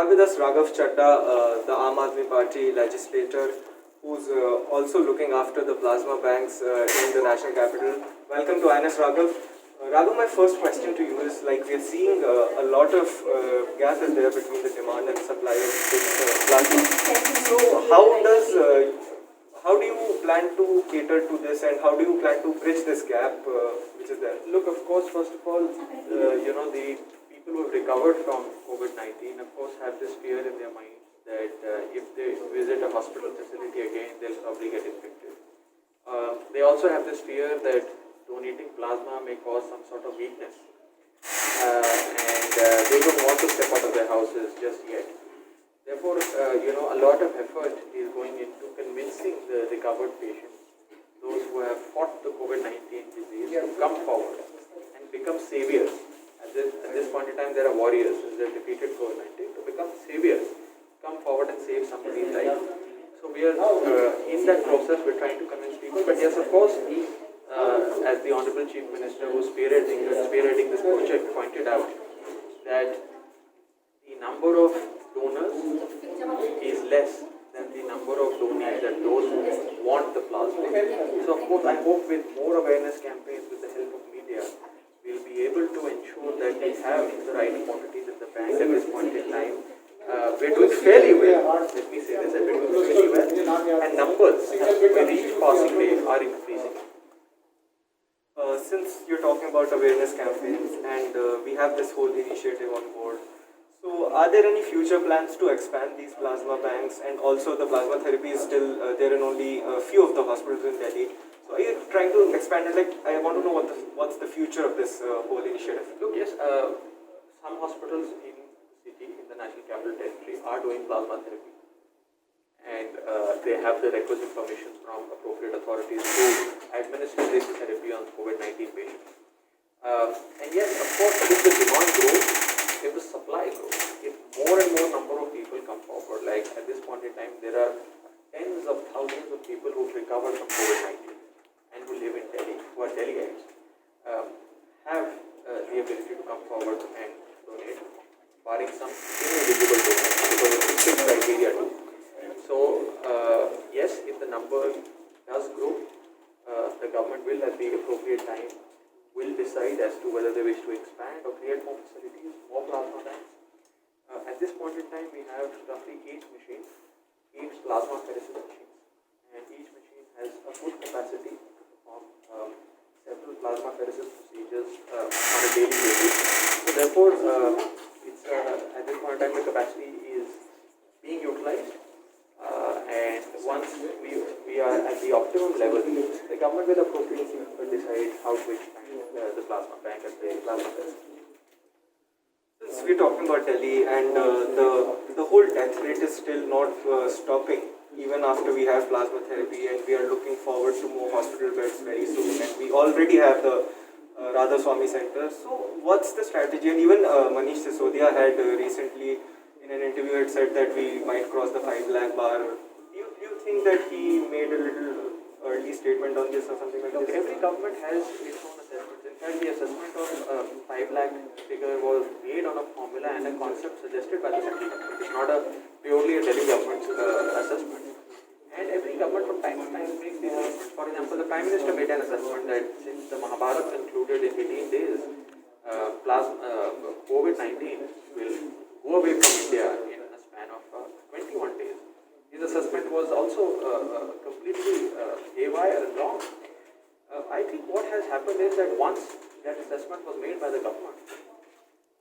have with us Raghav Chadda, the Aam Aadmi Party legislator, who's also looking after the plasma banks in the national capital. Welcome to INS, Raghav. Raghav, my first question to you is, like, we are seeing a lot of gap is there between the demand and supply of this plasma. So how do you plan to cater to this, and how do you plan to bridge this gap which is there? Look, of course, first of all, the people who have recovered from COVID-19, of course, have this fear in their mind that if they visit a hospital facility again, they'll probably get infected. They also have this fear that donating plasma may cause some sort of weakness, and they don't want to step out of their houses just yet. Therefore, a lot of effort is going into convincing the recovered patients, those who have fought the COVID-19 disease, to come forward and become saviors. At this point in time, there are warriors who have defeated COVID-19 to become saviors, come forward and save somebody's life. So we are in that process. We're trying to convince people. But yes, of course, as the Honorable Chief Minister who's spearheading this project pointed out, that the number of donors is less than the number of donees, that those who want the plasma. So of course, I hope with more awareness campaigns, with the help of media, we'll be able to ensure that we have the right quantities in the bank at this point in time. We're doing fairly well, let me say this, and we're doing fairly well, and numbers with each passing day are increasing. Since you're talking about awareness campaigns, and we have this whole initiative on board, so are there any future plans to expand these plasma banks? And also the plasma therapy is still there in only a few of the hospitals in Delhi. So are you trying to expand it? Like, I want to know what's the future of this whole initiative? Look, yes, some hospitals in the city, in the National Capital Territory, are doing plasma therapy. And they have the requisite permissions from appropriate authorities to administer this therapy on COVID-19 patients. And yes, of course, if the demand grows, if the supply grows, if more and more number of people come forward, like at this point in time, there are tens of thousands of people who have recovered from COVID-19 and who live in Delhi, who are Delhiites, have the ability to come forward and donate, barring some ineligible donors because of the strict criteria too. So, yes, if the number does grow, the government will at the appropriate time will decide as to whether they wish to expand or create more facilities, more plasma banks. At this point in time, we have roughly 8 machines, 8 plasma pheresis machines, and each machine has a full capacity to perform several plasma pheresis procedures on a daily basis. So therefore, at this point in time, the capacity is being utilized. And once we are at the optimum level, the government will appropriately decide how to expand the plasma bank and the plasma test. Since we're talking about Delhi, and the whole death rate is still not stopping, even after we have plasma therapy, and we are looking forward to more hospital beds very soon, and we already have the Radha Swami Center. So what's the strategy? And even Manish Sisodia had recently in an interview had said that we might cross the 5 lakh bar. Do you think that he made a little early statement on this or something like Look, this? every government has its own assessments. In fact, the assessment of 5 lakh figure was made on a formula and a concept suggested by the central government. It's not purely a Delhi government's assessment. And every government from time to time makes these assessments. For example, the Prime Minister made an assessment that since the Mahabharata concluded in 18 days, COVID-19 will go away from India in a span of 21 days. His assessment was also completely haywire and wrong. I think what has happened is that once that assessment was made by the government,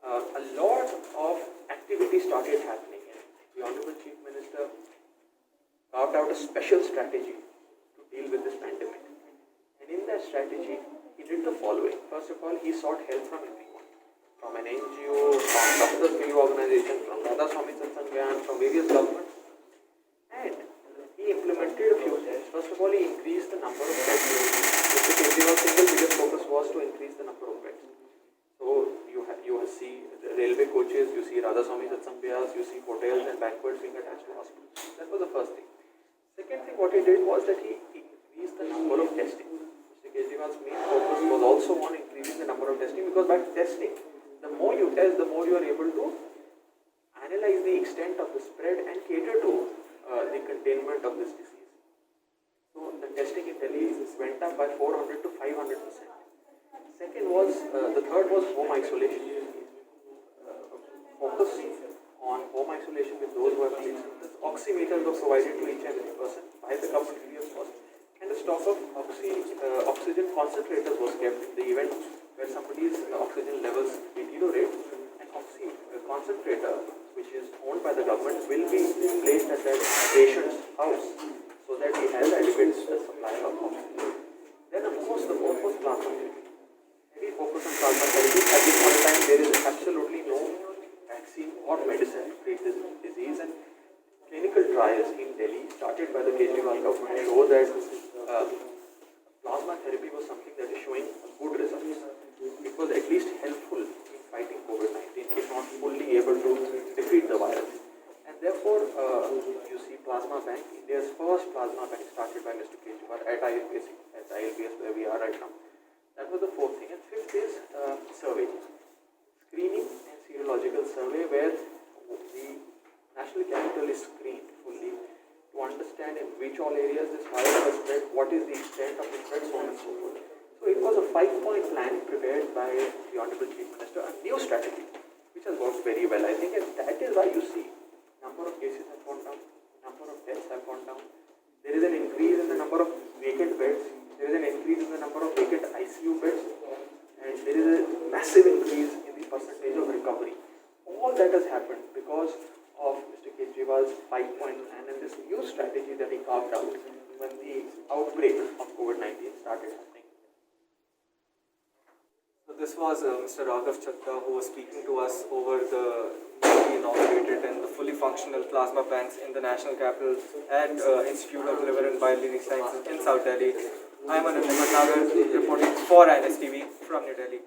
a lot of activity started happening. The Honorable Chief Minister carved out a special strategy to deal with this pandemic. And in that strategy, he did the following. First of all, he sought help from everyone, from an NGO, from Doctors for You organization, from Radha Swami Satsangyan, from various governments. And he implemented a few things. First of all, he increased the number of beds. Mr. Kejriwal's single biggest focus was to increase the number of beds. So you see the railway coaches, you see Radha Swami Satsangyan, you see hotels and banquets being attached to hospitals. That was the first thing. Second thing what he did was that he increased the number of testing. Mr. Kejriwal's main focus was also on increasing the number of testing, because by testing, the more you test, the more you are able to analyze the extent of the spread and cater to the containment of this disease. So the testing in Delhi went up by 400 to 500%. Second was, the third was home isolation. Focus on home isolation with those who have placed. Oximeters were provided to each and every person by the government free of cost. And a stock of oxygen concentrators was kept in the event where somebody's oxygen levels deteriorate. An concentrator, which is owned by the government, will be placed at that patient's house so that he has adequate supply of oxygen. Then, of course, the fourth was plasma therapy. Heavy focus on plasma therapy. At this point in time, there is absolutely no vaccine or medicine to treat this disease, and clinical trials in Delhi, started by the Kejriwal government, show that plasma therapy was something that is showing good results. It was at least helpful in fighting COVID-19, if not fully able to defeat the virus. And therefore, you see Plasma Bank, India's first plasma bank, started by Mr. Kejriwal at ILPS where we are right now. That was the fourth thing. And fifth is survey. Screening and serological survey, where the national capital is screened fully to understand in which all areas this virus has spread, what is the extent of the spread, so on and so forth. So it was a 5-point plan prepared by the Honorable Chief Minister, a new strategy, which has worked very well, I think, and that is why you see number of cases have gone down, number of deaths have gone down. There is an increase in the number of vacant beds, there is an increase in the number of vacant ICU beds, and there is a massive increase in the percentage of recovery. All that has happened because of Mr. Kejriwal's 5-point plan and this new strategy that he carved out when the outbreak of COVID-19 started happening. So this was Mr. Raghav Chaddha, who was speaking to us over the newly inaugurated and the fully functional plasma banks in the national capital at Institute of Liver and Biliary Sciences in South Delhi. I am Anand Nagar, reporting for INS TV from New Delhi.